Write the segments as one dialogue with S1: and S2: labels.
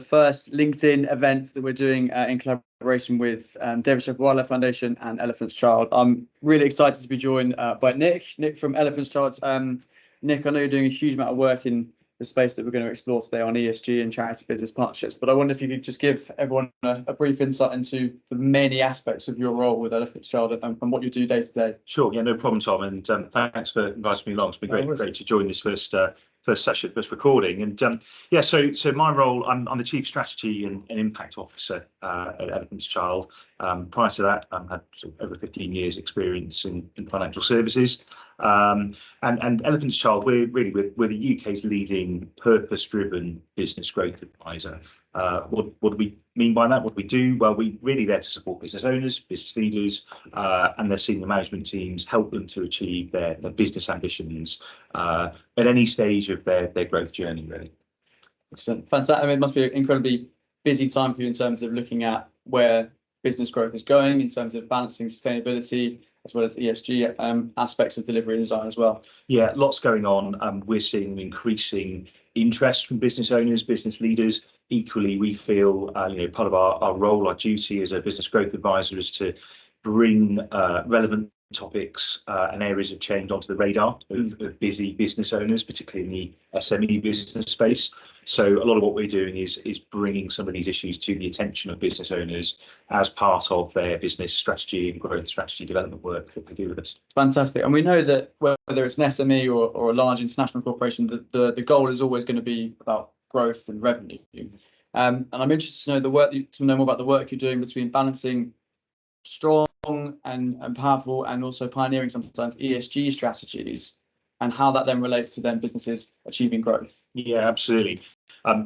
S1: first LinkedIn event that we're doing in collaboration with DSWF Wildlife Foundation and Elephant's Child. I'm really excited to be joined by Nick from Elephant's Child. Nick, I know you're doing a huge amount of work in the space that we're going to explore today on ESG and charity business partnerships, but I wonder if you could just give everyone a brief insight into the many aspects of your role with Elephant's Child and what you do day to day.
S2: Sure, yeah, no problem, Tom, and thanks for inviting me along. It's been great to join this first session, first recording. And so my role, I'm the Chief Strategy and Impact Officer at Elephant's Child. Prior to that, I had over 15 years experience in financial services. And Elephant's Child, we're the UK's leading purpose-driven business growth advisor. What do we mean by that? What do we do? Well, we're really there to support business owners, business leaders, and their senior management teams, help them to achieve their business ambitions at any stage of their growth journey, really.
S1: Excellent. Fantastic. I mean, it must be an incredibly busy time for you in terms of looking at where business growth is going, in terms of balancing sustainability as well as ESG aspects of delivery and design as well.
S2: Yeah, lots going on. We're seeing increasing interest from business owners, business leaders. Equally, we feel part of our role, our duty as a business growth advisor is to bring relevant topics and areas of change onto the radar of busy business owners, particularly in the SME business space. So a lot of what we're doing is bringing some of these issues to the attention of business owners as part of their business strategy and growth strategy development work that they do with us.
S1: Fantastic. And we know that whether it's an SME or a large international corporation, the goal is always going to be about growth and revenue. And I'm interested to know more about the work you're doing between balancing strong and powerful and also pioneering sometimes ESG strategies and how that then relates to businesses achieving growth.
S2: Yeah, absolutely.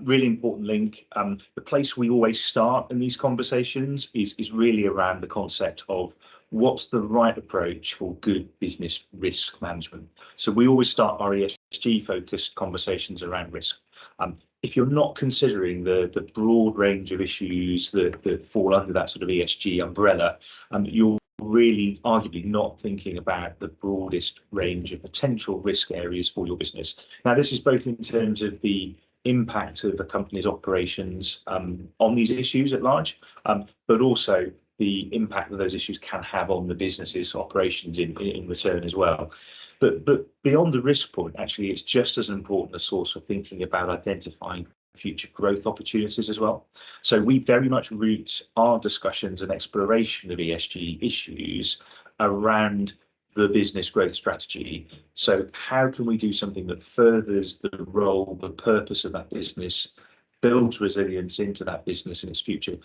S2: Really important link. The place we always start in these conversations is really around the concept of what's the right approach for good business risk management. So we always start our ESG focused conversations around risk. If you're not considering the broad range of issues that fall under that sort of ESG umbrella, you're really arguably not thinking about the broadest range of potential risk areas for your business. Now, this is both in terms of the impact of the company's operations on these issues at large, but also the impact that those issues can have on the business's operations in return as well. But beyond the risk point, actually, it's just as important a source for thinking about identifying future growth opportunities as well. So we very much root our discussions and exploration of ESG issues around the business growth strategy. So how can we do something that furthers the role, the purpose of that business, builds resilience into that business and its future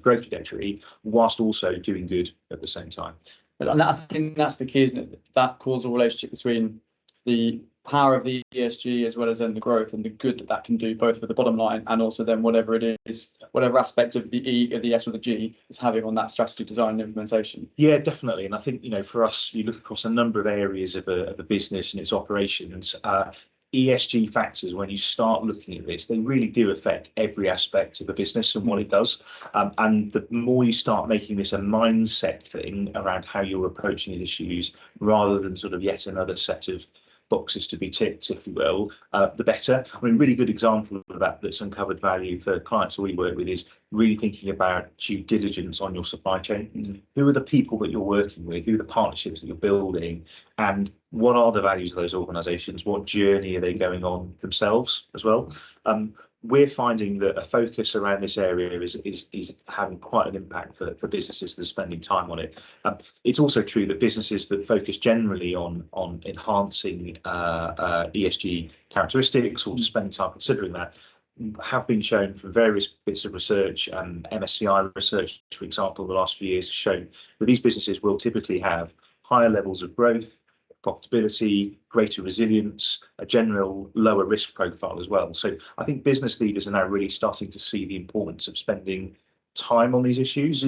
S2: growth trajectory, whilst also doing good at the same time.
S1: And I think that's the key, isn't it? That causal relationship between the power of the ESG as well as then the growth and the good that can do both for the bottom line and also then whatever it is, whatever aspect of the E or the S or the G is having on that strategy design and implementation.
S2: Yeah, definitely. And I think, for us, you look across a number of areas of a business and its operations. ESG factors, when you start looking at this, they really do affect every aspect of a business and what it does. And the more you start making this a mindset thing around how you're approaching these issues, rather than sort of yet another set of boxes to be ticked, if you will, the better. I mean, really good example of that that's uncovered value for clients that we work with is really thinking about due diligence on your supply chain. Who are the people that you're working with? Who are the partnerships that you're building? And what are the values of those organisations? What journey are they going on themselves as well? We're finding that a focus around this area is having quite an impact for businesses that are spending time on it. It's also true that businesses that focus generally on enhancing ESG characteristics or just spending time considering that have been shown from various bits of research, MSCI research, for example, in the last few years has shown that these businesses will typically have higher levels of growth, profitability, greater resilience, a general lower risk profile as well. So I think business leaders are now really starting to see the importance of spending time on these issues.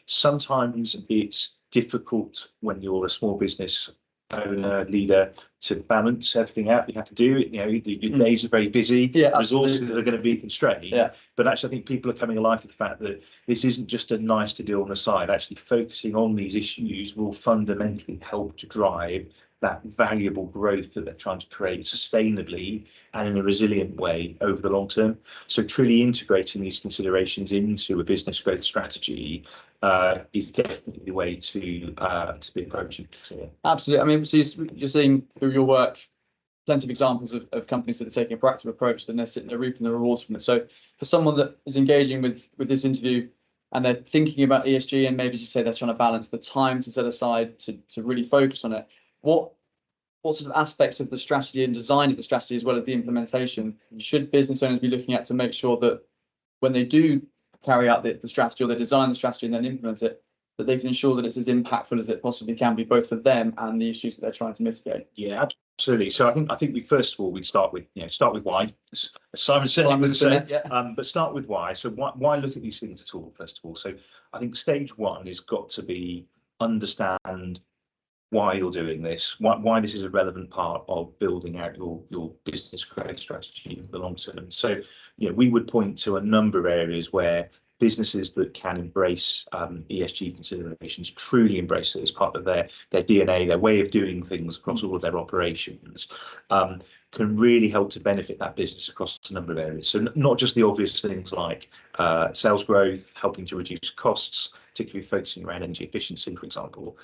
S2: Sometimes it's difficult when you're a small business owner, leader, to balance everything out you have to do. Your days are very busy, resources are going to be constrained. But actually, I think people are coming alive to the fact that this isn't just a nice to do on the side. Actually, focusing on these issues will fundamentally help to drive that valuable growth that they're trying to create sustainably and in a resilient way over the long term. So truly integrating these considerations into a business growth strategy is definitely the way to be approaching it.
S1: Absolutely. I mean, so you're seeing through your work plenty of examples of companies that are taking a proactive approach, then they're reaping the rewards from it. So for someone that is engaging with this interview and they're thinking about ESG, and maybe, as you say, they're trying to balance the time to set aside to really focus on it, what sort of aspects of the strategy and design of the strategy, as well as the implementation, should business owners be looking at to make sure that when they do carry out the strategy, or they design the strategy and then implement it, that they can ensure that it's as impactful as it possibly can be, both for them and the issues that they're trying to mitigate?
S2: Yeah, absolutely. So I think we first of all we'd start with why, as Simon said, but start with why. So why look at these things at all, first of all? So I think stage one has got to be understand why you're doing this, why this is a relevant part of building out your business growth strategy for the long term. So, we would point to a number of areas where businesses that can embrace ESG considerations, truly embrace it as part of their DNA, their way of doing things across all of their operations, can really help to benefit that business across a number of areas. So not just the obvious things like sales growth, helping to reduce costs, particularly focusing around energy efficiency, for example.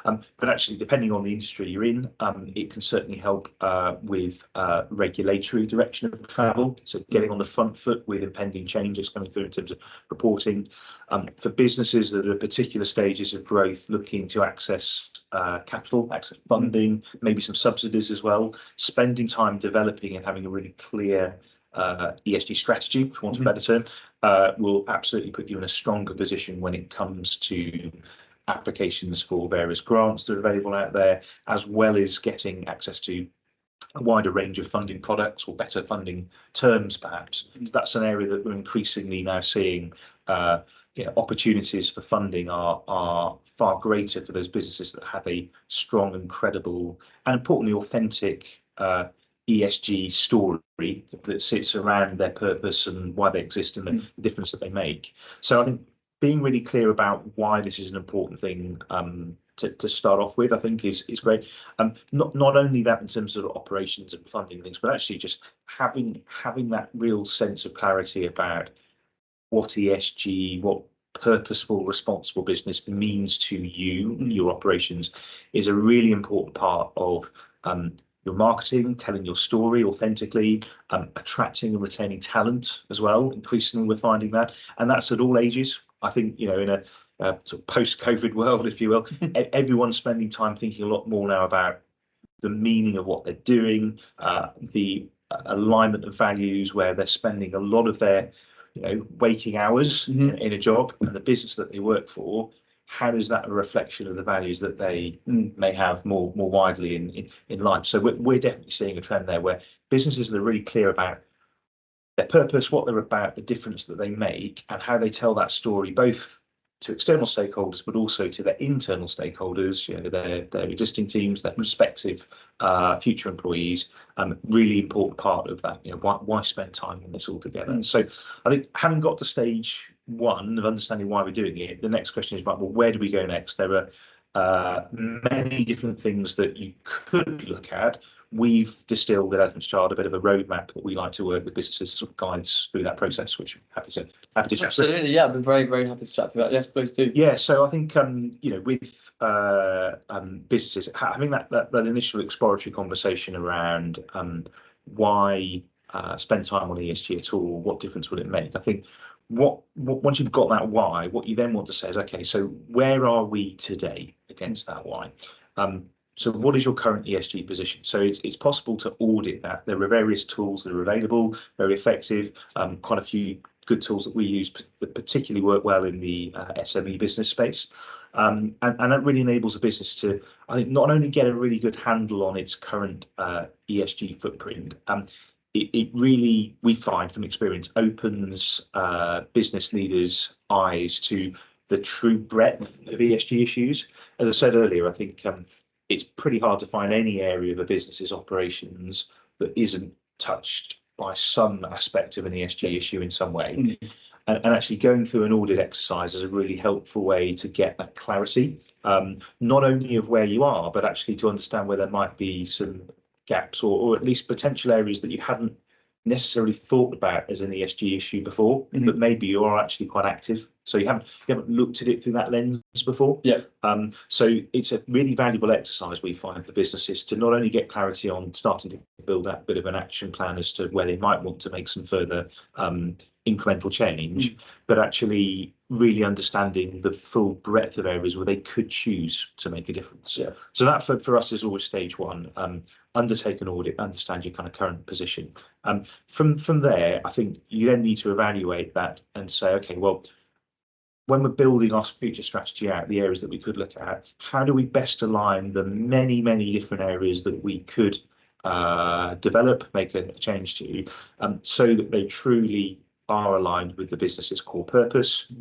S2: But actually, depending on the industry you're in, it can certainly help with regulatory direction of travel. So getting on the front foot with impending changes coming through in terms of reporting. For businesses that are at particular stages of growth, looking to access capital, access funding, maybe some subsidies as well, spending time developing and having a really clear ESG strategy, for want of a better term, will absolutely put you in a stronger position when it comes to applications for various grants that are available out there, as well as getting access to a wider range of funding products or better funding terms, perhaps. That's an area that we're increasingly now seeing opportunities for funding are far greater for those businesses that have a strong and credible and, importantly, authentic ESG story that sits around their purpose and why they exist and the difference that they make. So I think being really clear about why this is an important thing to start off with, I think is great. Not only that in terms of operations and funding things, but actually just having that real sense of clarity about what ESG, what purposeful, responsible business means to you, your operations, is a really important part of your marketing, telling your story authentically, attracting and retaining talent as well. Increasingly, we're finding that, and that's at all ages. I think, in a sort of post-COVID world, if you will, everyone's spending time thinking a lot more now about the meaning of what they're doing, the alignment of values, where they're spending a lot of their waking hours in a job, and the business that they work for, how is that a reflection of the values that they may have more widely in life? So we're definitely seeing a trend there where businesses that are really clear about their purpose, what they're about, the difference that they make, and how they tell that story both to external stakeholders, but also to their internal stakeholders, their existing teams, their prospective future employees. Really important part of that. Why spend time on this all together? So I think having got to stage one of understanding why we're doing it, the next question is, right, well, where do we go next? There are many different things that you could look at. We've distilled at Elephant's Child a bit of a roadmap that we like to work with businesses to sort of guides through that process, which I'm happy to chat.
S1: Absolutely, yeah, I've been very, very happy to chat through that. Yes, please do.
S2: Yeah, so I think with businesses having that initial exploratory conversation around why spend time on ESG at all, what difference will it make? I think what once you've got that why, what you then want to say is, okay, so where are we today against that why? So what is your current ESG position? So it's possible to audit that. There are various tools that are available, very effective, quite a few good tools that we use that particularly work well in the SME business space. And that really enables a business to, I think, not only get a really good handle on its current ESG footprint, it really, we find from experience, opens business leaders' eyes to the true breadth of ESG issues. As I said earlier, I think it's pretty hard to find any area of a business's operations that isn't touched by some aspect of an ESG issue in some way. and actually going through an audit exercise is a really helpful way to get that clarity, not only of where you are, but actually to understand where there might be some gaps or at least potential areas that you hadn't necessarily thought about as an ESG issue before, but maybe you are actually quite active. So you haven't looked at it through that lens before.
S1: Yeah.
S2: So it's a really valuable exercise we find for businesses to not only get clarity on starting to build that bit of an action plan as to where they might want to make some further incremental change, but actually really understanding the full breadth of areas where they could choose to make a difference.
S1: Yeah.
S2: So that for us is always stage one. Undertake an audit, understand your kind of current position. From there, I think you then need to evaluate that and say, okay, well, when we're building our future strategy out, the areas that we could look at, how do we best align the many, many different areas that we could develop, make a change to, so that they truly are aligned with the business's core purpose,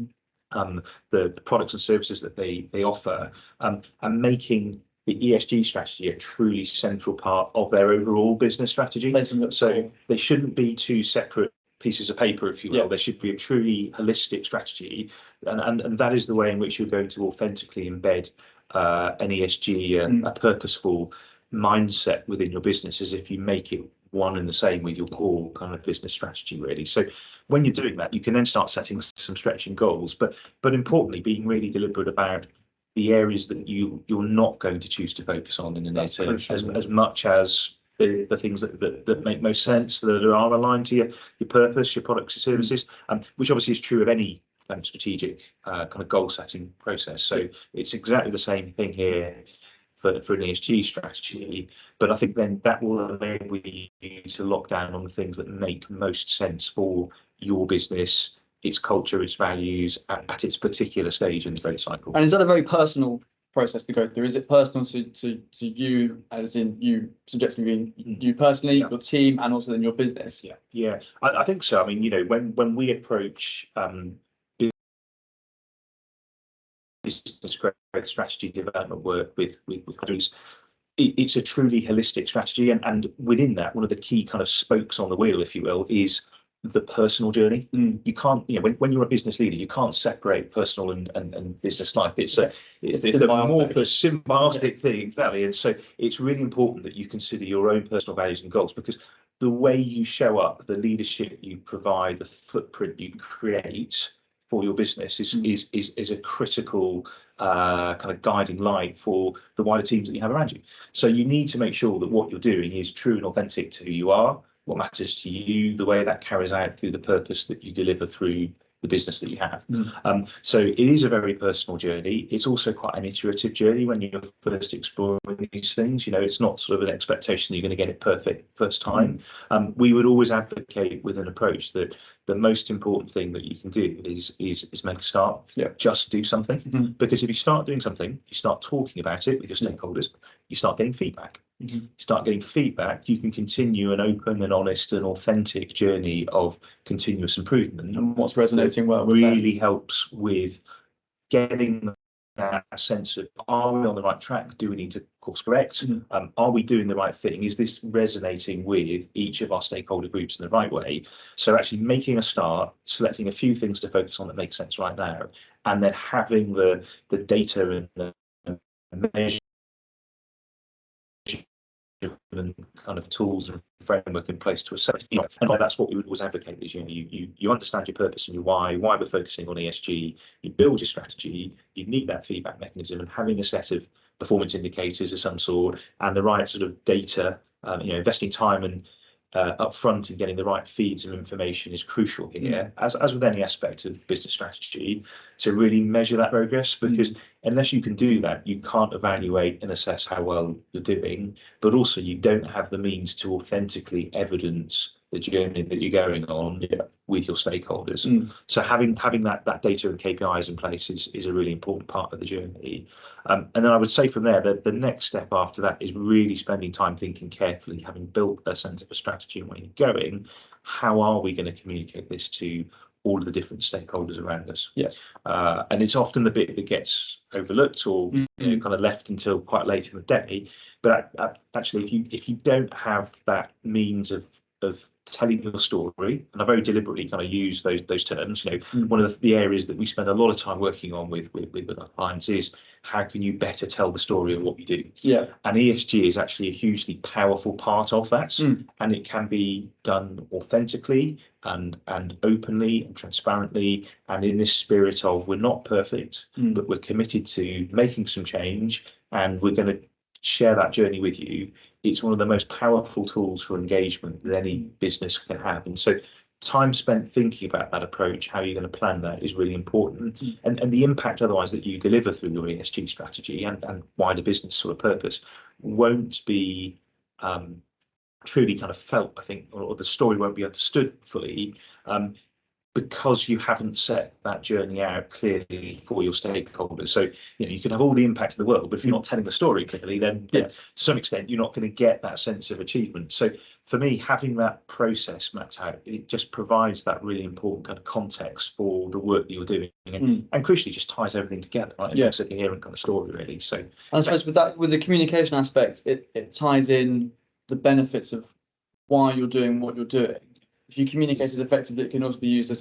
S2: the products and services that they offer, and making the ESG strategy a truly central part of their overall business strategy. So they shouldn't be two separate pieces of paper, if you will. There should be a truly holistic strategy, and that is the way in which you're going to authentically embed an ESG, a purposeful mindset within your business, as if you make it one and the same with your core kind of business strategy, really. So when you're doing that, you can then start setting some stretching goals, but importantly, being really deliberate about the areas that you're not going to choose to focus on in the near term, as much as the things that make most sense, that are aligned to your purpose, your products, your services, which obviously is true of any strategic kind of goal setting process. So it's exactly the same thing here for an ESG strategy, but I think then that will enable you to lock down on the things that make most sense for your business, its culture, its values at its particular stage in the growth cycle.
S1: And is that a very personal process to go through? Is it personal to you, as in you subjectively, you personally, your team, and also then your business?
S2: Yeah, I think so. I mean, you know, when we approach business growth strategy development work with companies, it's a truly holistic strategy, and within that, one of the key kind of spokes on the wheel, if you will, is the personal journey. You can't, you know, when you're a business leader, you can't separate personal and business life. It's the more symbiotic thing, exactly. And so it's really important that you consider your own personal values and goals, because the way you show up, the leadership you provide, the footprint you create for your business is a critical kind of guiding light for the wider teams that you have around you. So you need to make sure that what you're doing is true and authentic to who you are, what matters to you, the way that carries out through the purpose that you deliver through the business that you have. So it is a very personal journey. It's also quite an iterative journey when you're first exploring these things. You know, it's not sort of an expectation that you're going to get it perfect first time. We would always advocate with an approach that the most important thing that you can do is make a start. Just do something, because if you start doing something, you start talking about it with your stakeholders, you start getting feedback. Start getting feedback, you can continue an open and honest and authentic journey of continuous improvement.
S1: And what's resonating well with
S2: really helps with getting that sense of, are we on the right track? Do we need to course correct? Are we doing the right thing? Is this resonating with each of our stakeholder groups in the right way? So actually making a start, selecting a few things to focus on that make sense right now, and then having the data and the measure and kind of tools and framework in place to assess, you know, and that's what we would always advocate is, you know, you understand your purpose and your why we're focusing on ESG, you build your strategy, you need that feedback mechanism, and having a set of performance indicators of some sort and the right sort of data, you know, investing time and upfront and getting the right feeds of information is crucial here, as with any aspect of business strategy, to really measure that progress, because unless you can do that, you can't evaluate and assess how well you're doing, but also you don't have the means to authentically evidence the journey that you're going on with your stakeholders. So having that data and KPIs in place is a really important part of the journey. And then I would say from there that the next step after that is really spending time thinking carefully, having built a sense of a strategy and where you're going, how are we going to communicate this to all of the different stakeholders around us? And it's often the bit that gets overlooked or you know, kind of left until quite late in the day. But actually, if you don't have that means of of telling your story, and I very deliberately kind of use those terms. One of the areas that we spend a lot of time working on with our clients is how can you better tell the story of what you do.
S1: Yeah.
S2: And ESG is actually a hugely powerful part of that, and it can be done authentically and openly and transparently, and in this spirit of we're not perfect, but we're committed to making some change, and we're going to share that journey with you. It's one of the most powerful tools for engagement that any business can have. And so time spent thinking about that approach, how you're going to plan that, is really important. And the impact otherwise that you deliver through your ESG strategy and wider business sort of purpose won't be truly kind of felt, I think, or the story won't be understood fully, because you haven't set that journey out clearly for your stakeholders. So you can have all the impact of the world, but if you're not telling the story clearly, then to some extent you're not going to get that sense of achievement. So for me, having that process mapped out, it just provides that really important kind of context for the work that you're doing, and crucially just ties everything together, right? It makes a coherent kind of story, really. So
S1: I suppose with the communication aspect, it ties in the benefits of why you're doing what you're doing. If you communicate it effectively, it can also be used as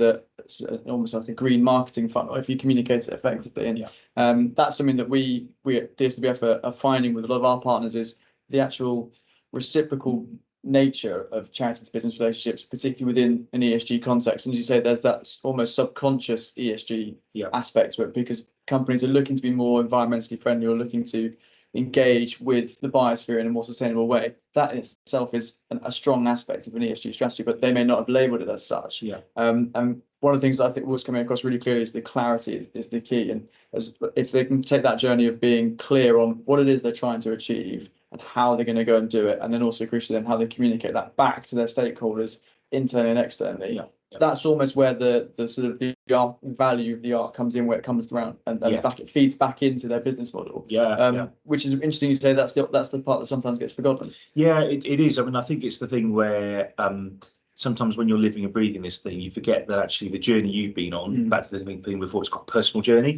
S1: almost like a green marketing funnel if you communicate it effectively. And that's something that we at DSWF are finding with a lot of our partners, is the actual reciprocal nature of charity to business relationships, particularly within an ESG context. And as you say, there's that almost subconscious ESG aspect to it, because companies are looking to be more environmentally friendly or looking to engage with the biosphere in a more sustainable way. That in itself is a strong aspect of an ESG strategy, but they may not have labelled it as such. And one of the things I think was coming across really clearly is the clarity is the key. And if they can take that journey of being clear on what it is they're trying to achieve and how they're going to go and do it, and then also crucially then how they communicate that back to their stakeholders internally and externally. That's almost where the sort of the art, value of the art comes in, where it comes around and back, it feeds back into their business model. Which is interesting you say that's the part that sometimes gets forgotten.
S2: It is. I mean, I think it's the thing where sometimes when you're living and breathing this thing, you forget that actually the journey you've been on, back to the thing before, it's got a personal journey.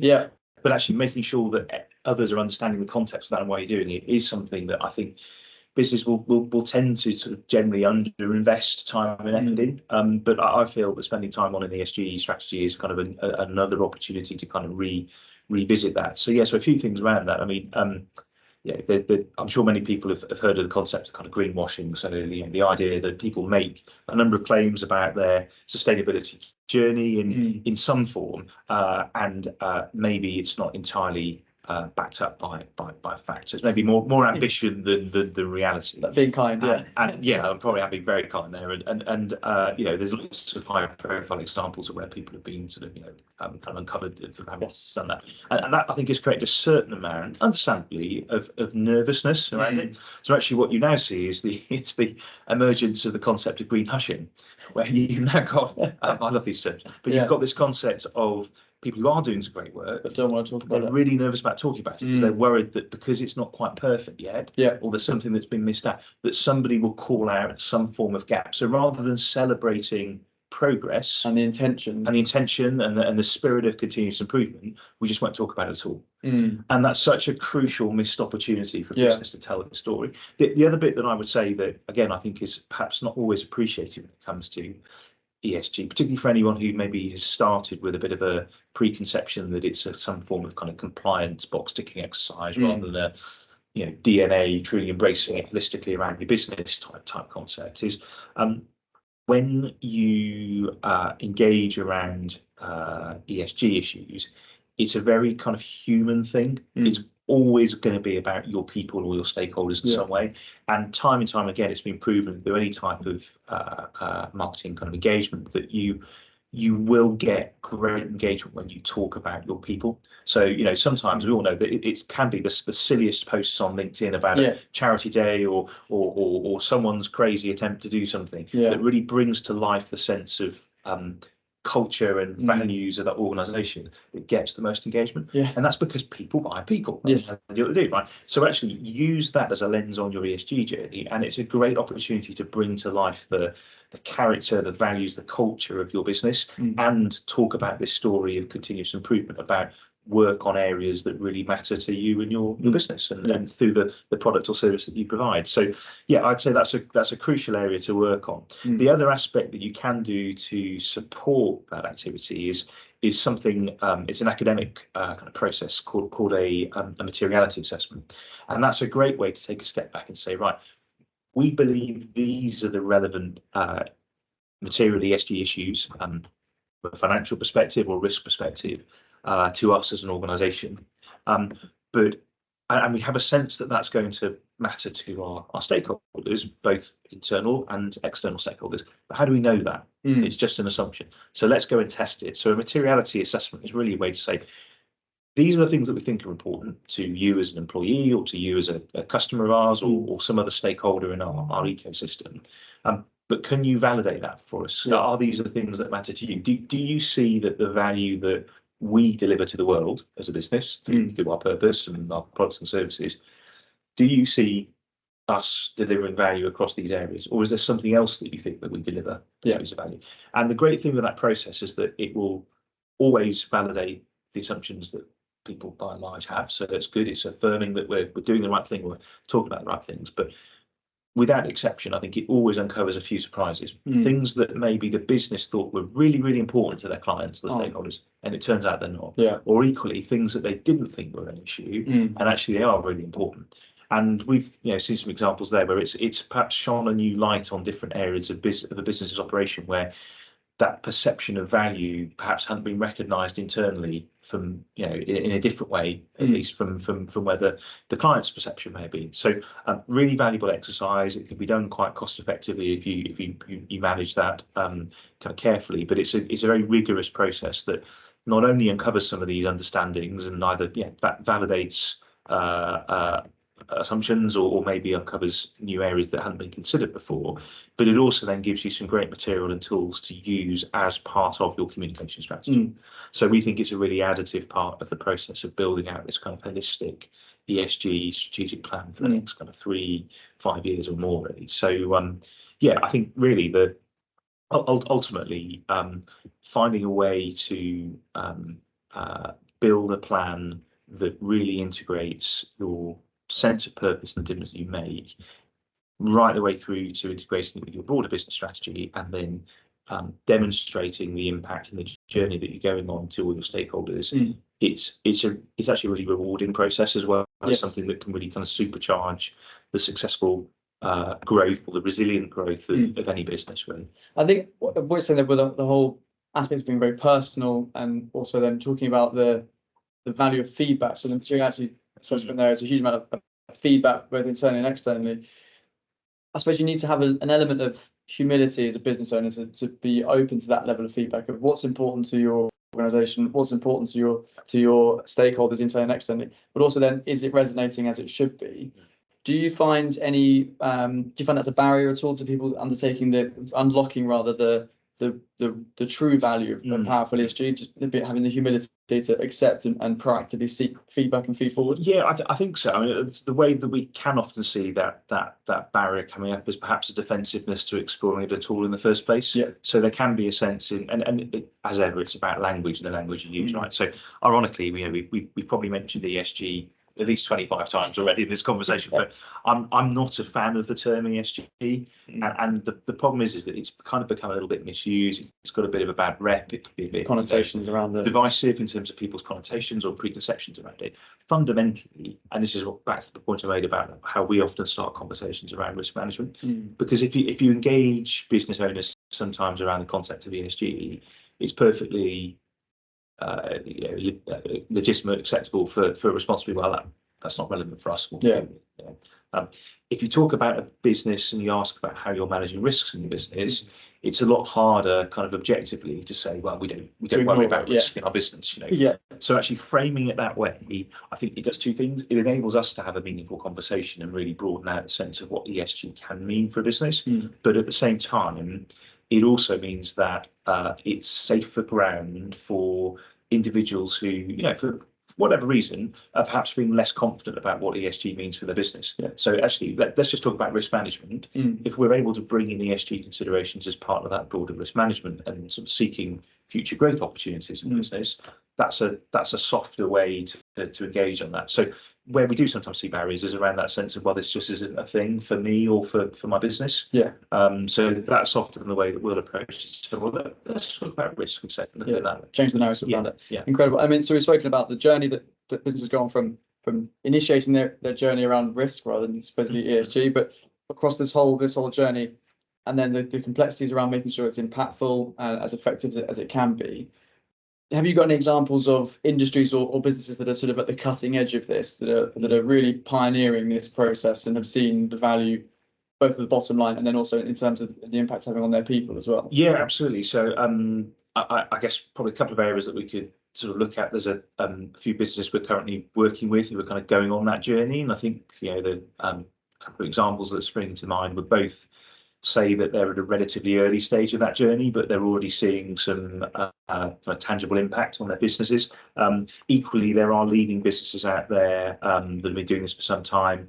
S2: But actually making sure that others are understanding the context of that and why you're doing it is something that I think business will tend to sort of generally underinvest time and effort in. But I feel that spending time on an ESG strategy is kind of another opportunity to kind of revisit that. So so a few things around that. I mean, I'm sure many people have heard of the concept of kind of greenwashing. So the idea that people make a number of claims about their sustainability journey in some form, and maybe it's not entirely backed up by facts. It's maybe more ambition than the reality.
S1: But being kind,
S2: I'm probably being very kind there. And there's lots of high profile examples of where people have been sort of kind of uncovered for having done that. And that I think has created a certain amount, understandably, of nervousness around it. So actually, what you now see is the emergence of the concept of green hushing, where you've now got I love these terms, but you've got this concept of people who are doing some great work
S1: but don't want to talk about it.
S2: They're really nervous about talking about it because they're worried that because it's not quite perfect yet, or there's something that's been missed out, that somebody will call out some form of gap. So rather than celebrating progress
S1: and the intention
S2: and the spirit of continuous improvement, we just won't talk about it at all. And that's such a crucial missed opportunity for business to tell the story. The other bit that I would say that, again, I think is perhaps not always appreciated when it comes to ESG, particularly for anyone who maybe has started with a bit of a preconception that it's some form of kind of compliance box ticking exercise rather than a DNA truly embracing it holistically around your business type concept, is when you engage around ESG issues, it's a very kind of human thing. It's always going to be about your people or your stakeholders in some way. And time again, it's been proven through any type of marketing kind of engagement that you will get great engagement when you talk about your people. So, sometimes we all know that it can be the silliest posts on LinkedIn about a charity day or someone's crazy attempt to do something that really brings to life the sense of culture and values of that organization that gets the most engagement. And that's because people buy people. That's what they do, right? So actually use that as a lens on your ESG journey, and it's a great opportunity to bring to life the character, the values, the culture of your business, and talk about this story of continuous improvement, about work on areas that really matter to you and your business and through the product or service that you provide. So yeah, I'd say that's a crucial area to work on. The other aspect that you can do to support that activity is something, it's an academic kind of process called a materiality assessment. And that's a great way to take a step back and say, right, we believe these are the relevant material ESG issues from a financial perspective or risk perspective to us as an organisation. And we have a sense that that's going to matter to our stakeholders, both internal and external stakeholders. But how do we know that? It's just an assumption. So let's go and test it. So a materiality assessment is really a way to say, these are the things that we think are important to you as an employee or to you as a customer of ours or some other stakeholder in our ecosystem. But can you validate that for us? Yeah. Are these the things that matter to you? Do you see that the value that we deliver to the world as a business through our purpose and our products and services, do you see us delivering value across these areas? Or is there something else that you think that we deliver that is of value? And the great thing with that process is that it will always validate the assumptions that people by and large have. So that's good. It's affirming that we're doing the right thing, we're talking about the right things. But without exception, I think it always uncovers a few surprises. Things that maybe the business thought were really, really important to their clients, the stakeholders, and it turns out they're not. Yeah. Or equally, things that they didn't think were an issue, and actually they are really important. And we've seen some examples there where it's perhaps shone a new light on different areas of the business's operation where that perception of value perhaps hadn't been recognised internally from in a different way, at least from where the client's perception may have been. So really valuable exercise. It can be done quite cost effectively if you manage that kind of carefully. But it's a very rigorous process that not only uncovers some of these understandings and either validates assumptions or maybe uncovers new areas that hadn't been considered before, but it also then gives you some great material and tools to use as part of your communication strategy. So we think it's a really additive part of the process of building out this kind of holistic ESG strategic plan for the next kind of 3-5 years or more, really. So I think really ultimately finding a way to build a plan that really integrates your sense of purpose and the difference that you make right the way through to integrating it with your broader business strategy and then demonstrating the impact and the journey that you're going on to all your stakeholders. It's actually a really rewarding process as well. It's something that can really kind of supercharge the successful growth or the resilient growth of any business, really.
S1: I think what you're saying there with the whole aspect of being very personal and also then talking about the value of feedback. So the materiality assessment there is a huge amount of feedback, both internally and externally. I suppose you need to have an element of humility as a business owner to be open to that level of feedback of what's important to your organisation, what's important to your stakeholders internally and externally, but also then is it resonating as it should be? Do you find that's a barrier at all to people undertaking unlocking the true value of powerful ESG, just having the humility to accept and proactively seek feedback and feed forward?
S2: Yeah, I think so. I mean, it's the way that we can often see that barrier coming up is perhaps a defensiveness to exploring it at all in the first place. Yeah. So there can be a sense and as ever, it's about language and the language you use, right? So ironically, we probably mentioned the ESG at least 25 times already in this conversation, but I'm not a fan of the term ESG, and the problem is that it's kind of become a little bit misused. It's got a bit of a bad rep. It can be a bit
S1: connotations around it,
S2: divisive in terms of people's connotations or preconceptions around it. Fundamentally, and this is back to the point I made about how we often start conversations around risk management, because if you engage business owners sometimes around the concept of ESG, it's perfectly legitimate, acceptable for a response to be, well, that's not relevant for us. If you talk about a business and you ask about how you're managing risks in your business, it's a lot harder kind of objectively to say, well, we don't worry about risk in our business, So actually framing it that way, I think it does two things. It enables us to have a meaningful conversation and really broaden out the sense of what ESG can mean for a business, but at the same time it also means that it's safer ground for individuals who, for whatever reason, are perhaps feeling less confident about what ESG means for their business. Yeah. So actually, let's just talk about risk management. If we're able to bring in ESG considerations as part of that broader risk management and sort of seeking future growth opportunities in business, that's a softer way to engage on that. So where we do sometimes see barriers is around that sense of, well, this just isn't a thing for me or for my business.
S1: Yeah.
S2: So that's often the way that we'll approach it. So well, let's talk about risk and say look at that.
S1: Change the narrative around it.
S2: Yeah.
S1: Incredible. I mean, so we've spoken about the journey that businesses go on from initiating their journey around risk rather than supposedly ESG, but across this whole journey, and then the complexities around making sure it's impactful and as effective as it can be. Have you got any examples of industries or businesses that are sort of at the cutting edge of this, that are really pioneering this process and have seen the value, both at the bottom line and then also in terms of the impact it's having on their people as well?
S2: Yeah, absolutely. So I guess probably a couple of areas that we could sort of look at. There's a few businesses we're currently working with who are kind of going on that journey, and I think the couple of examples that spring to mind would both say that they're at a relatively early stage of that journey, but they're already seeing some kind of tangible impact on their businesses. Equally, there are leading businesses out there that have been doing this for some time.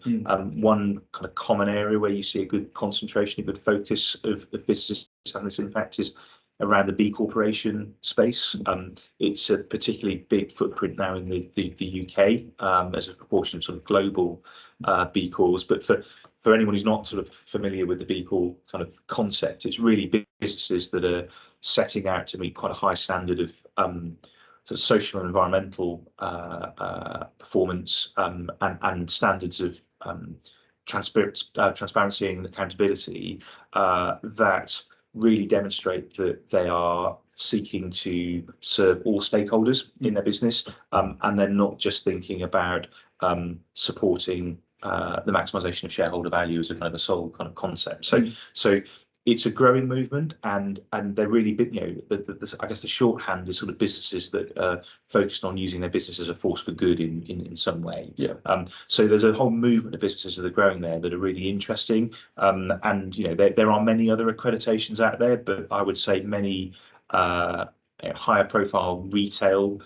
S2: One kind of common area where you see a good concentration, a good focus of businesses having this impact is around the B Corporation space. It's a particularly big footprint now in the UK as a proportion of sort of global B Corps. But for anyone who's not sort of familiar with the B Corp kind of concept, it's really big businesses that are setting out to meet quite a high standard of sort of social and environmental performance and standards of transparency and accountability that really demonstrate that they are seeking to serve all stakeholders in their business, and they're not just thinking about supporting the maximisation of shareholder value as a kind of a sole kind of concept. So it's a growing movement, and they're really big. I guess the shorthand is sort of businesses that are focused on using their business as a force for good in some way.
S1: Yeah.
S2: So there's a whole movement of businesses that are growing there that are really interesting. And there are many other accreditations out there, but I would say many higher profile retail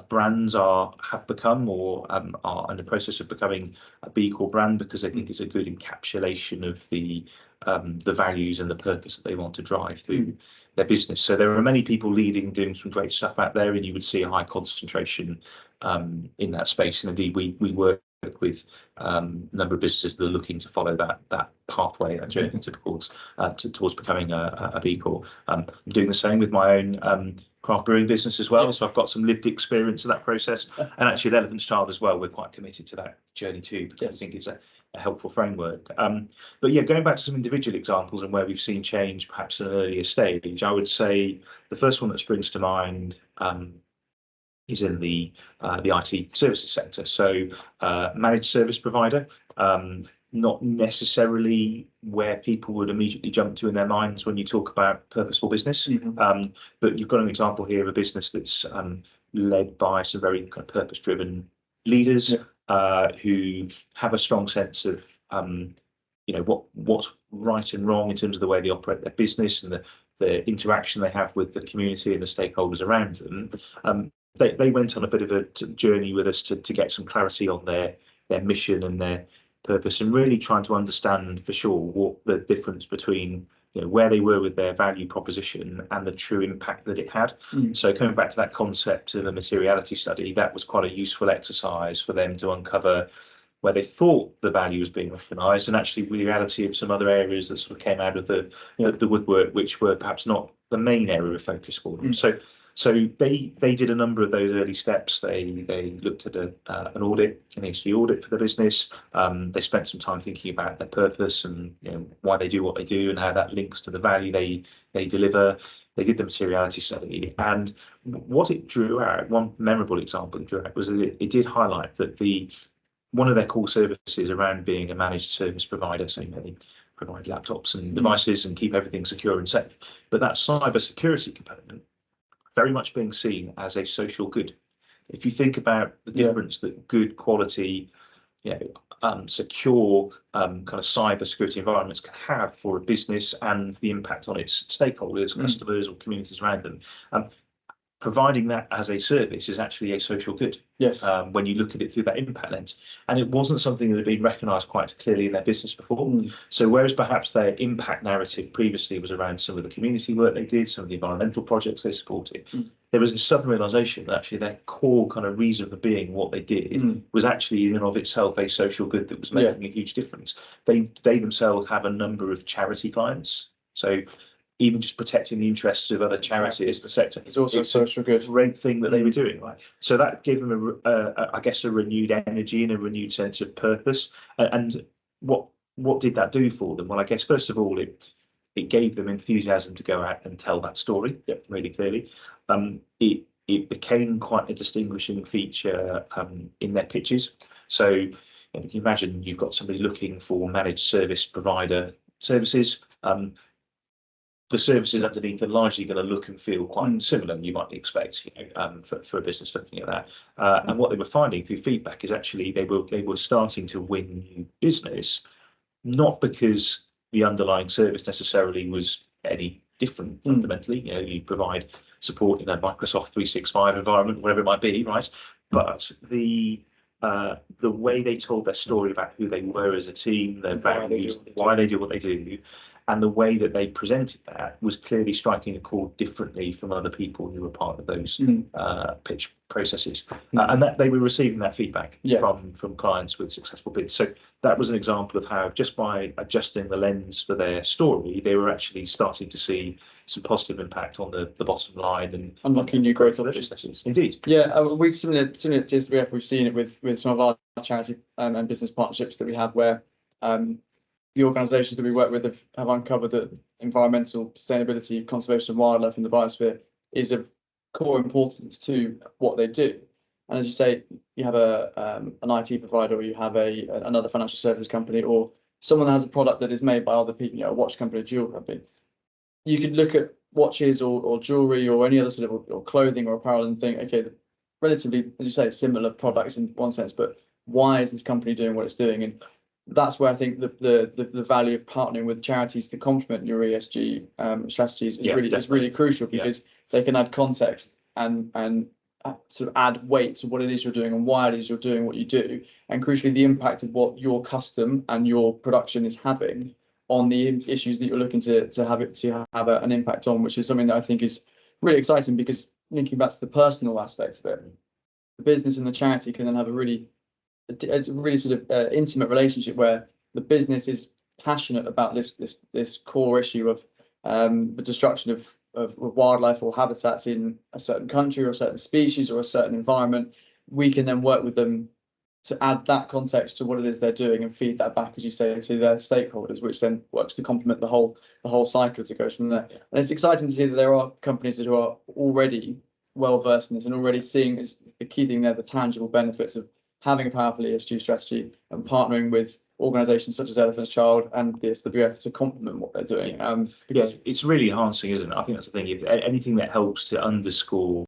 S2: brands have become or are in the process of becoming a B Corp brand because they think it's a good encapsulation of the values and the purpose that they want to drive through their business. So there are many people doing some great stuff out there, and you would see a high concentration in that space. And indeed, we work with a number of businesses that are looking to follow that pathway, that journey towards becoming a B Corp. I'm doing the same with my own craft brewing business as well, so I've got some lived experience of that process. And actually, at Elephant's Child as well, we're quite committed to that journey too, because I think it's a helpful framework. But yeah, going back to some individual examples and where we've seen change perhaps at an earlier stage, I would say the first one that springs to mind is in the IT services sector. So managed service provider, not necessarily where people would immediately jump to in their minds when you talk about purposeful business. But you've got an example here of a business that's led by some very kind of purpose-driven leaders who have a strong sense of what's right and wrong in terms of the way they operate their business and the interaction they have with the community and the stakeholders around them. They went on a bit of a journey with us to get some clarity on their mission and their purpose, and really trying to understand for sure what the difference between where they were with their value proposition and the true impact that it had. So coming back to that concept of a materiality study, that was quite a useful exercise for them to uncover where they thought the value was being recognised, and actually the reality of some other areas that sort of came out of the woodwork, which were perhaps not the main area of focus for them. So they did a number of those early steps. They looked at an audit, an ESG audit for the business. They spent some time thinking about their purpose and why they do what they do and how that links to the value they deliver. They did the materiality study, and what it drew out, one memorable example it drew out, was that it did highlight that one of their core services around being a managed service provider, so they provide laptops and devices and keep everything secure and safe. But that cyber security component very much being seen as a social good. If you think about the difference that good quality, secure kind of cyber security environments can have for a business and the impact on its stakeholders, customers or communities around them, providing that as a service is actually a social good.
S1: Yes.
S2: When you look at it through that impact lens, and it wasn't something that had been recognised quite clearly in their business before. So whereas perhaps their impact narrative previously was around some of the community work they did, some of the environmental projects they supported, there was a sudden realization that actually their core kind of reason for being, what they did, was actually in and of itself a social good that was making a huge difference. They themselves have a number of charity clients, so even just protecting the interests of other charities, the sector,
S1: it's also a social good.
S2: Great thing that they were doing, right? So that gave them I guess, a renewed energy and a renewed sense of purpose. And what did that do for them? Well, I guess first of all, it gave them enthusiasm to go out and tell that story really clearly. It became quite a distinguishing feature in their pitches. So you can imagine you've got somebody looking for managed service provider services. The services underneath are largely going to look and feel quite similar, you might expect, for a business looking at that. And what they were finding through feedback is actually they were starting to win new business, not because the underlying service necessarily was any different fundamentally. You provide support in a Microsoft 365 environment, whatever it might be, right? But the way they told their story about who they were as a team, their values, why they do what they do, and the way that they presented that was clearly striking a chord differently from other people who were part of those pitch processes. And that they were receiving that feedback from clients with successful bids. So that was an example of how just by adjusting the lens for their story, they were actually starting to see some positive impact on the bottom line and
S1: unlocking new growth opportunities.
S2: Indeed.
S1: Yeah, we similar to DSWF, we've seen it with some of our charity and business partnerships that we have, where the organisations that we work with have uncovered that environmental sustainability, conservation of wildlife and the biosphere is of core importance to what they do. And as you say, you have an IT provider, or you have another financial services company, or someone that has a product that is made by other people, a watch company, a jewel company. You could look at watches or jewelry or any other sort of or clothing or apparel and think, okay, relatively, as you say, similar products in one sense, but why is this company doing what it's doing? And that's where I think the value of partnering with charities to complement your ESG strategies is really crucial, because they can add context and sort of add weight to what it is you're doing and why it is you're doing what you do, and crucially the impact of what your custom and your production is having on the issues that you're looking to have an impact on, which is something that I think is really exciting, because linking back to the personal aspect of it, the business and the charity can then have a really sort of intimate relationship where the business is passionate about this core issue of the destruction of wildlife or habitats in a certain country or a certain species or a certain environment. We can then work with them to add that context to what it is they're doing and feed that back, as you say, to their stakeholders, which then works to complement the whole cycle as it goes from there. And it's exciting to see that there are companies that are already well versed in this and already seeing as the key thing there, the tangible benefits of having a powerful ESG strategy and partnering with organisations such as Elephant's Child and the DSWF to complement what they're doing. Because
S2: it's really enhancing, isn't it? I think that's the thing. If anything that helps to underscore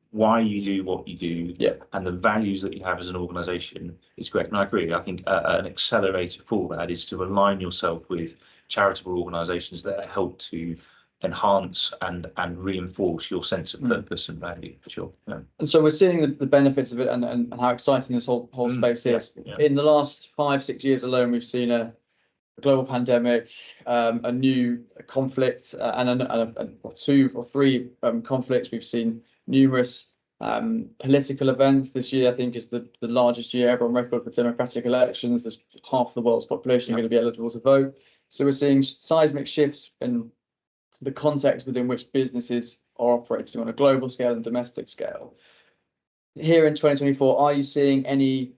S2: why you do what you do and the values that you have as an organisation is great. And I agree. I think an accelerator for that is to align yourself with charitable organisations that help to enhance and reinforce your sense of purpose and value, for sure.
S1: And so we're seeing the benefits of it and how exciting this whole space is. In the last 5-6 years alone, we've seen a global pandemic, a new conflict, and 2 or 3 conflicts. We've seen numerous political events. This year, I think, is the largest year ever on record for democratic elections. There's half the world's population going to be eligible to vote. So we're seeing seismic shifts in the context within which businesses are operating on a global scale and domestic scale. Here in 2024, are you seeing any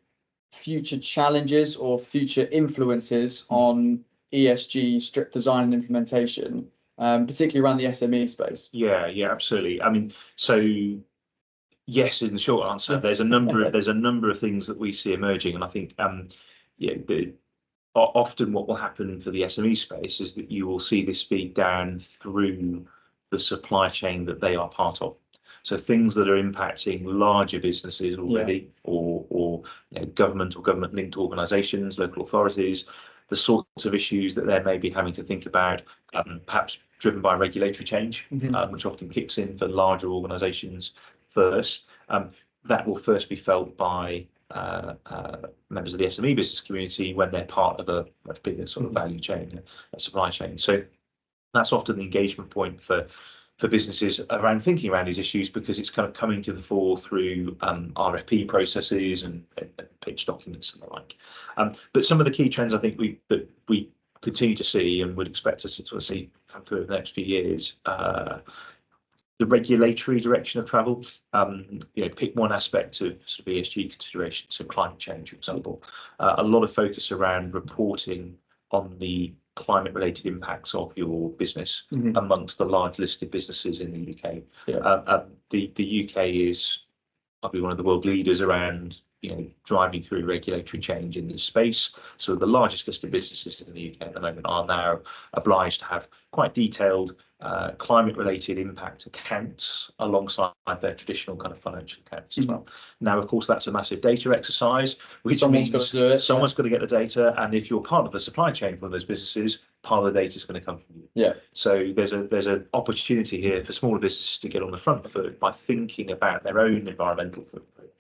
S1: future challenges or future influences on ESG strict design and implementation, particularly around the SME space?
S2: Yeah, absolutely. I mean, so yes, in the short answer, there's a number of things that we see emerging, and I think often what will happen for the SME space is that you will see this feed down through the supply chain that they are part of. So things that are impacting larger businesses already, or government or government-linked organisations, local authorities, the sorts of issues that they're maybe having to think about, perhaps driven by regulatory change, which often kicks in for larger organisations first. That will first be felt by members of the SME business community when they're part of a much bigger sort of value chain, a supply chain. So that's often the engagement point for for businesses around thinking around these issues, because it's kind of coming to the fore through RFP processes and pitch documents and the like. But some of the key trends I think we continue to see and would expect us to sort of see come through over the next few years. The regulatory direction of travel, pick one aspect of sort of ESG considerations, so climate change, for example. A lot of focus around reporting on the climate-related impacts of your business amongst the large listed businesses in the UK. The UK is probably one of the world leaders around driving through regulatory change in this space. So the largest listed businesses in the UK at the moment are now obliged to have quite detailed climate-related impact accounts alongside their traditional kind of financial accounts as well. Now, of course, that's a massive data exercise, which
S1: Someone's
S2: means
S1: got to do it,
S2: someone's got to get the data, and if you're part of the supply chain for those businesses, part of the data is going to come from you.
S1: Yeah.
S2: So there's an opportunity here for smaller businesses to get on the front foot by thinking about their own environmental footprint,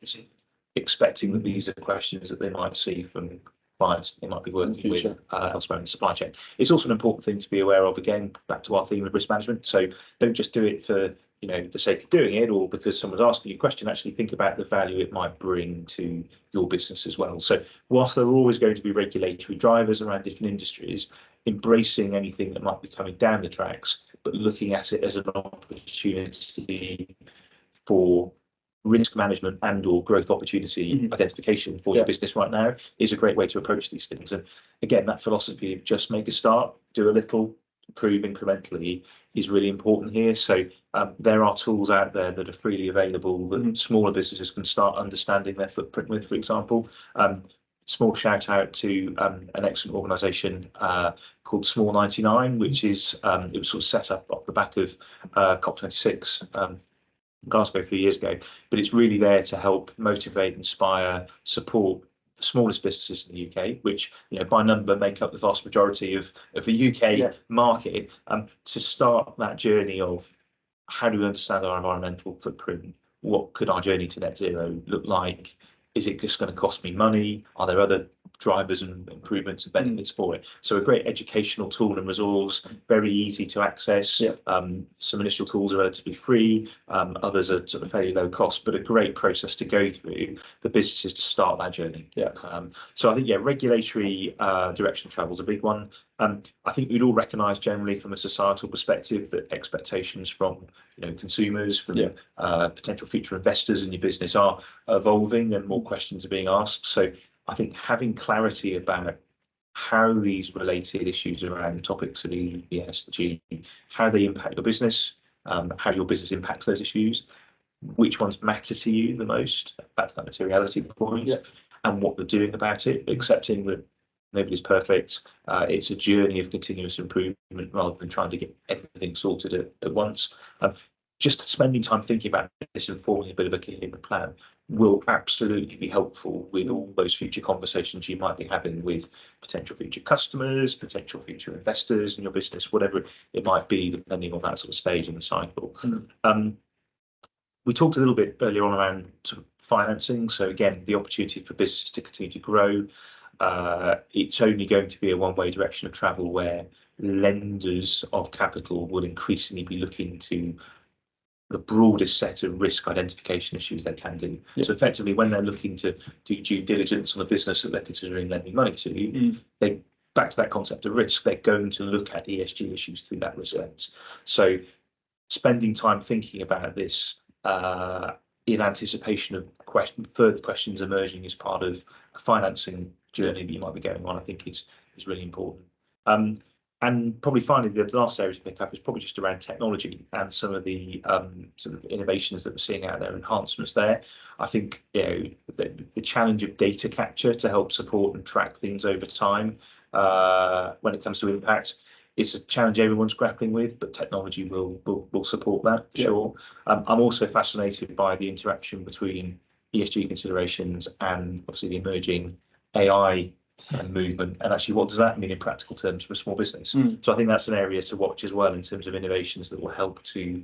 S2: expecting that these are questions that they might see from clients they might be working with elsewhere in the supply chain. It's also an important thing to be aware of, again, back to our theme of risk management. So don't just do it for the sake of doing it or because someone's asking you a question. Actually think about the value it might bring to your business as well. So whilst there are always going to be regulatory drivers around different industries, embracing anything that might be coming down the tracks, but looking at it as an opportunity for risk management and or growth opportunity identification for your business right now is a great way to approach these things. And again, that philosophy of just make a start, do a little, improve incrementally is really important here. So there are tools out there that are freely available that smaller businesses can start understanding their footprint with, for example. Small shout out to an excellent organisation called Small 99, which is it was sort of set up off the back of COP26 Glasgow a few years ago, but it's really there to help motivate, inspire, support the smallest businesses in the UK, which by number make up the vast majority of the UK market, to start that journey of how do we understand our environmental footprint? What could our journey to net zero look like? Is it just going to cost me money? Are there other drivers and improvements and benefits for it? So a great educational tool and resource, very easy to access. Some initial tools are relatively free, others are sort of fairly low cost, but a great process to go through for businesses to start that journey. So I think regulatory direction of travel is a big one. I think we'd all recognise generally from a societal perspective that expectations from consumers, from potential future investors in your business are evolving and more questions are being asked. So I think having clarity about how these related issues around topics of ESG, how they impact your business, how your business impacts those issues, which ones matter to you the most, back to that materiality point, and what they're doing about it, accepting that nobody's perfect. It's a journey of continuous improvement rather than trying to get everything sorted at once. Just spending time thinking about this and forming a bit of a coherent plan will absolutely be helpful with all those future conversations you might be having with potential future customers, potential future investors in your business, whatever it might be, depending on that sort of stage in the cycle. We talked a little bit earlier on around sort of financing. So again, the opportunity for business to continue to grow. It's only going to be a one-way direction of travel where lenders of capital will increasingly be looking to the broadest set of risk identification issues they can do. So effectively, when they're looking to do due diligence on a business that they're considering lending money to, they back to that concept of risk, they're going to look at ESG issues through that risk lens. So spending time thinking about this in anticipation of further questions emerging as part of a financing journey that you might be going on, I think is really important. And probably finally, the last area to pick up is probably just around technology and some of the sort of innovations that we're seeing out there, enhancements there. I think the challenge of data capture to help support and track things over time when it comes to impact is a challenge everyone's grappling with, but technology will support that for sure. I'm also fascinated by the interaction between ESG considerations and obviously the emerging AI movement, and actually what does that mean in practical terms for a small business. So I think that's an area to watch as well in terms of innovations that will help to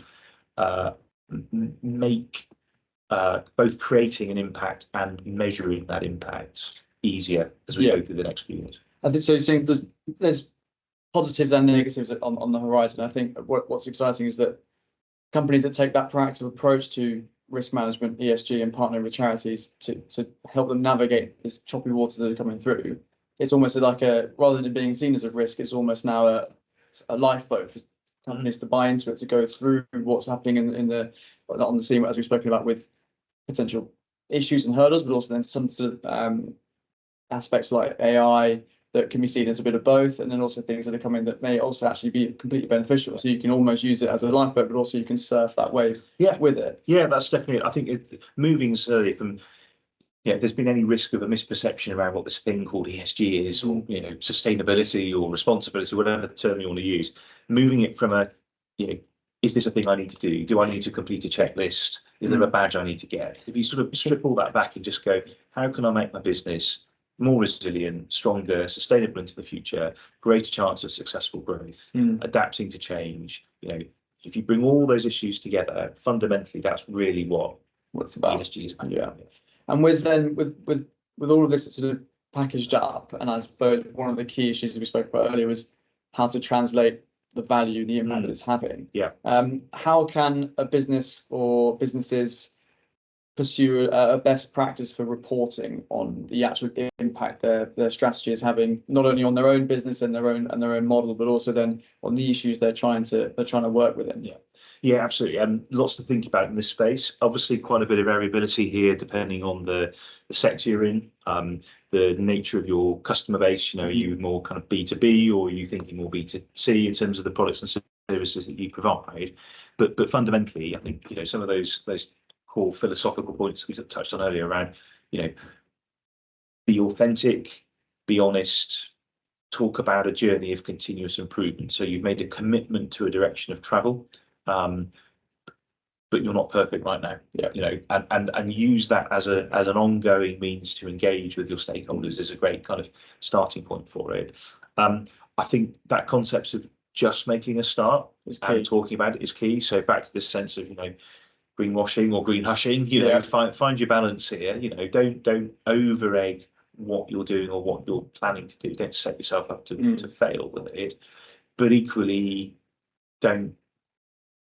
S2: make both creating an impact and measuring that impact easier as we go through the next few years.
S1: I think so. You're saying there's positives and negatives on the horizon. I think what's exciting is that companies that take that proactive approach to risk management, ESG, and partnering with charities to help them navigate this choppy waters that are coming through. It's almost like rather than it being seen as a risk, it's almost now a lifeboat for companies to buy into it, to go through what's happening on the scene, as we've spoken about, with potential issues and hurdles, but also then some sort of aspects like AI that can be seen as a bit of both, and then also things that are coming that may also actually be completely beneficial. So you can almost use it as a lifeboat, but also you can surf that wave with it.
S2: Yeah, that's definitely, I think moving certainly from, if there's been any risk of a misperception around what this thing called ESG is, or sustainability or responsibility, whatever term you want to use, moving it from is this a thing I need to do? Do I need to complete a checklist? Is there a badge I need to get? If you sort of strip all that back and just go, how can I make my business more resilient, stronger, sustainable into the future, greater chance of successful growth, adapting to change? If you bring all those issues together, fundamentally, that's really what's about. ESG is about.
S1: Yeah. And with all of this sort of packaged up, and I suppose one of the key issues that we spoke about earlier was how to translate the value, the impact that it's having.
S2: Yeah.
S1: How can a business or businesses pursue a best practice for reporting on the actual impact their strategy is having, not only on their own business and their own model, but also then on the issues they're trying to work within?
S2: Yeah, absolutely. And lots to think about in this space. Obviously, quite a bit of variability here, depending on the sector you're in, the nature of your customer base. Are you more kind of B2B, or are you thinking more B2C in terms of the products and services that you provide? But fundamentally, I think some of those core philosophical points we touched on earlier around, be authentic, be honest, talk about a journey of continuous improvement. So you've made a commitment to a direction of travel, but you're not perfect right now. And use that as an ongoing means to engage with your stakeholders is a great kind of starting point for it. I think that concept of just making a start and talking about it is key. So back to this sense of greenwashing or green hushing, find your balance here. Don't over egg what you're doing or what you're planning to do. Don't set yourself up to fail with it, but equally don't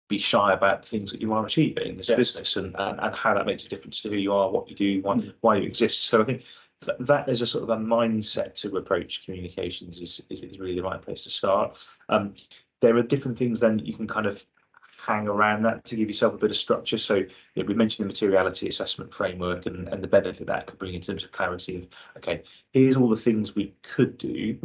S2: be shy about the things that you are achieving in this business, and how that makes a difference to who you are, what you do, why you exist. So I think that is a sort of a mindset to approach communications is really the right place to start. There are different things then that you can kind of hang around that to give yourself a bit of structure. So we mentioned the materiality assessment framework and the benefit that could bring in terms of clarity of, okay, here's all the things we could do,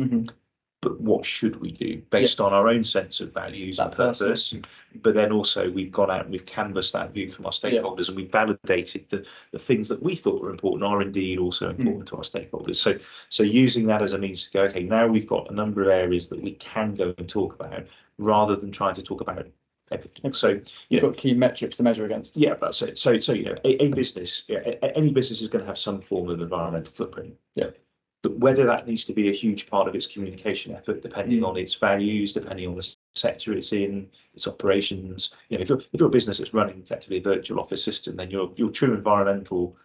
S2: but what should we do based on our own sense of values and purpose? But then also we've gone out and we've canvassed that view from our stakeholders, and we've validated the things that we thought were important are indeed also important to our stakeholders. So using that as a means to go, okay, now we've got a number of areas that we can go and talk about, rather than trying to talk about everything. So
S1: you've got key metrics to measure against.
S2: Yeah, that's it. So a business, any business is going to have some form of environmental footprint. But whether that needs to be a huge part of its communication effort, depending on its values, depending on the sector it's in, its operations. If you're a business that's running effectively a virtual office system, then your true environmental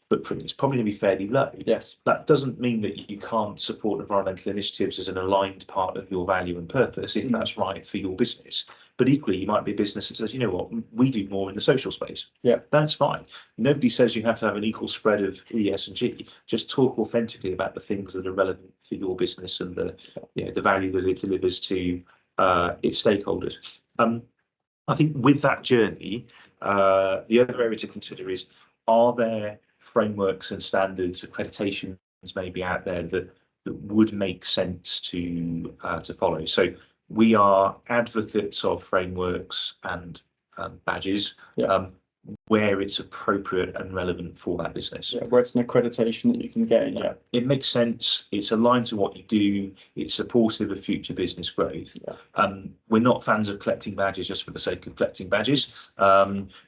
S2: footprint is probably going to be fairly low.
S1: Yes.
S2: That doesn't mean that you can't support environmental initiatives as an aligned part of your value and purpose, if that's right for your business. But equally, you might be a business that says, we do more in the social space. That's fine. Nobody says you have to have an equal spread of E, S, and G. Just talk authentically about the things that are relevant for your business and the value that it delivers to its stakeholders. I think with that journey, the other area to consider is, are there frameworks and standards, accreditations maybe out there that would make sense to follow? So we are advocates of frameworks and badges where it's appropriate and relevant for that business.
S1: Where it's an accreditation that you can get.
S2: It makes sense. It's aligned to what you do. It's supportive of future business growth. We're not fans of collecting badges just for the sake of collecting badges,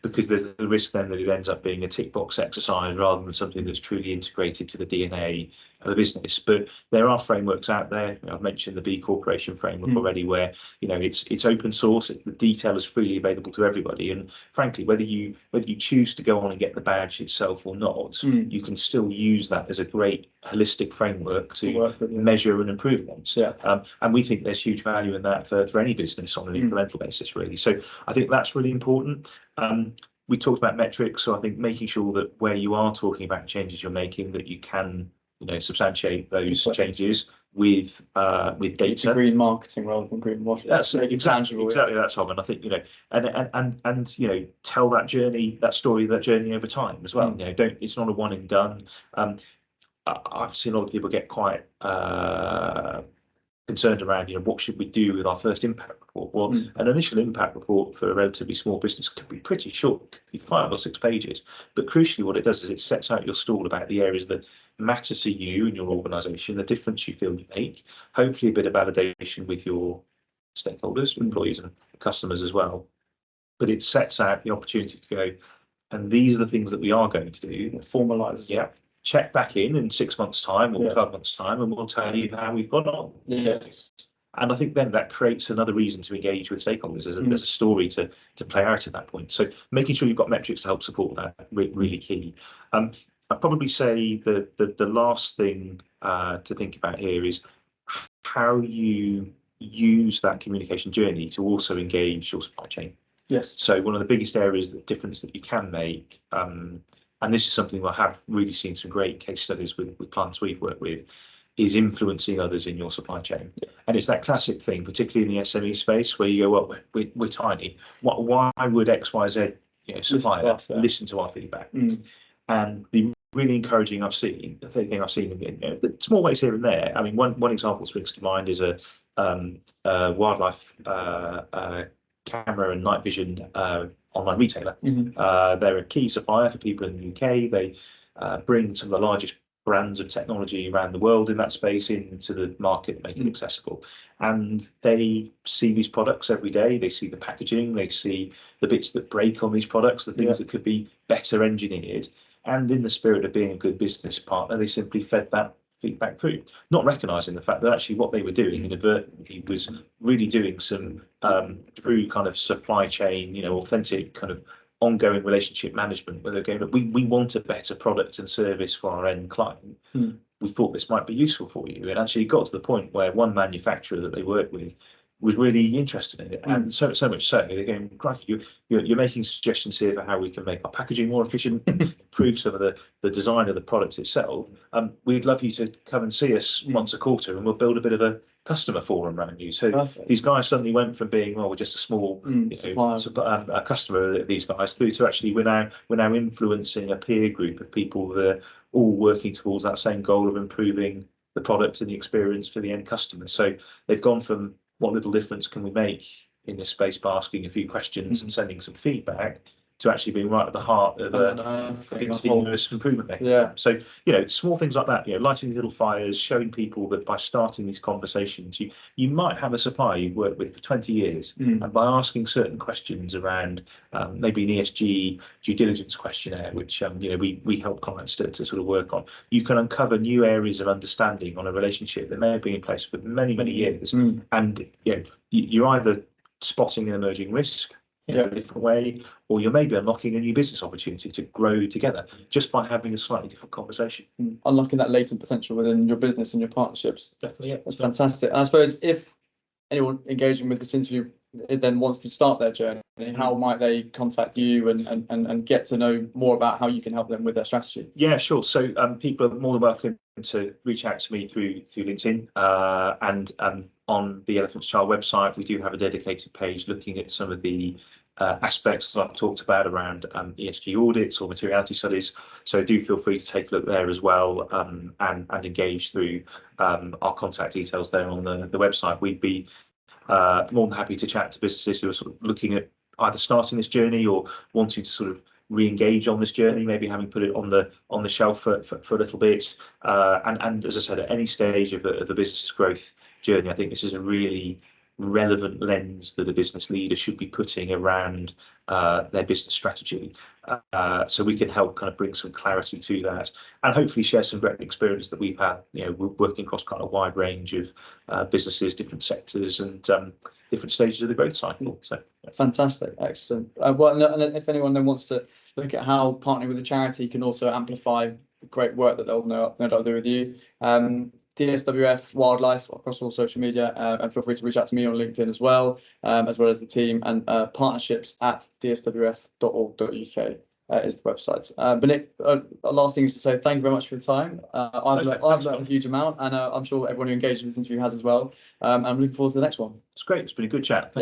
S2: because there's the risk then that it ends up being a tick box exercise rather than something that's truly integrated to the DNA of the business. But there are frameworks out there. I've mentioned the B Corporation framework already, where it's open source. The detail is freely available to everybody, and frankly, whether you whether you choose to go on and get the badge itself or not, you can still use that as a great holistic framework to measure and improve against. And we think there's huge value in that for any business on an incremental basis, really. So I think that's really important. We talked about metrics, so I think making sure that where you are talking about changes you're making, that you can, substantiate those changes with data.
S1: It's green marketing rather than green washing.
S2: That's exactly that, Tom. And I think and tell that journey, that story, that journey over time as well. It's not a one and done. I've seen a lot of people get quite concerned around, what should we do with our first impact report? Well, an initial impact report for a relatively small business can be pretty short, it could be 5 or 6 pages. But crucially, what it does is it sets out your stall about the areas that matter to you and your organisation, the difference you feel you make, hopefully a bit of validation with your stakeholders, employees and customers as well. But it sets out the opportunity to go, and these are the things that we are going to do.
S1: Formalise.
S2: Yeah. Check back in 6 months' time or 12 months' time, and we'll tell you how we've got on.
S1: Yes.
S2: And I think then that creates another reason to engage with stakeholders. There's a story to play out at that point. So making sure you've got metrics to help support that, really key. I'd probably say the last thing to think about here is how you use that communication journey to also engage your supply chain.
S1: Yes.
S2: So one of the biggest areas of difference that you can make, and this is something I have really seen some great case studies with clients we've worked with, is influencing others in your supply chain. And it's that classic thing, particularly in the SME space, where you go, well, we're tiny. Why would X, Y, Z supplier listen to our feedback? And the really encouraging thing I've seen in small ways here and there. I mean, one example springs to mind is a wildlife camera and night vision online retailer. They're a key supplier for people in the UK. They bring some of the largest brands of technology around the world in that space into the market, make it accessible. And they see these products every day. They see the packaging, they see the bits that break on these products, the things that could be better engineered. And in the spirit of being a good business partner, they simply fed that feedback through, not recognizing the fact that actually what they were doing inadvertently was really doing some true kind of supply chain, authentic kind of ongoing relationship management, where they're going, look, we want a better product and service for our end client. We thought this might be useful for you. And actually it got to the point where one manufacturer that they worked with was really interested in it. And so much so, they're going, crikey, you're making suggestions here for how we can make our packaging more efficient, improve some of the design of the product itself. We'd love you to come and see us once a quarter, and we'll build a bit of a customer forum around you. So these guys suddenly went from being, well, we're just a small a customer of these guys, through to actually we're now influencing a peer group of people that are all working towards that same goal of improving the product and the experience for the end customer. So they've gone from what little difference can we make in this space by asking a few questions and sending some feedback, to actually being right at the heart of a continuous improvement mechanism. So, small things like that, lighting little fires, showing people that by starting these conversations, you might have a supplier you've worked with for 20 years, and by asking certain questions around maybe an ESG due diligence questionnaire, which we help clients to sort of work on, you can uncover new areas of understanding on a relationship that may have been in place for many, many years. And you're either spotting an emerging risk in a different way, or you're maybe unlocking a new business opportunity to grow together just by having a slightly different conversation.
S1: Unlocking that latent potential within your business and your partnerships.
S2: Definitely, yeah.
S1: That's fantastic. And I suppose if anyone engaging with this interview then wants to start their journey, how might they contact you and get to know more about how you can help them with their strategy? Yeah,
S2: sure. So people are more than welcome to reach out to me through LinkedIn, and on the Elephant's Child website, we do have a dedicated page looking at some of the aspects that I've talked about around ESG audits or materiality studies. So do feel free to take a look there as well, and engage through our contact details there on the website. We'd be more than happy to chat to businesses who are sort of looking at either starting this journey or wanting to sort of re-engage on this journey, maybe having put it on the shelf for a little bit. And as I said, at any stage of the business's growth journey, I think this is a really relevant lens that a business leader should be putting around their business strategy, so we can help kind of bring some clarity to that, and hopefully share some great experience that we've had, you know, working across kind of a wide range of businesses, different sectors, and different stages of the growth cycle. So
S1: fantastic, excellent. Well, and if anyone then wants to look at how partnering with a charity can also amplify the great work that they'll no doubt do with you, DSWF Wildlife across all social media, and feel free to reach out to me on LinkedIn as well as the team, and partnerships at dswf.org.uk is the website. But Nick, last thing is to say thank you very much for the time. I've learned a huge amount, and I'm sure everyone who engaged in this interview has as well. I'm looking forward to the next one.
S2: It's great. It's been a good chat.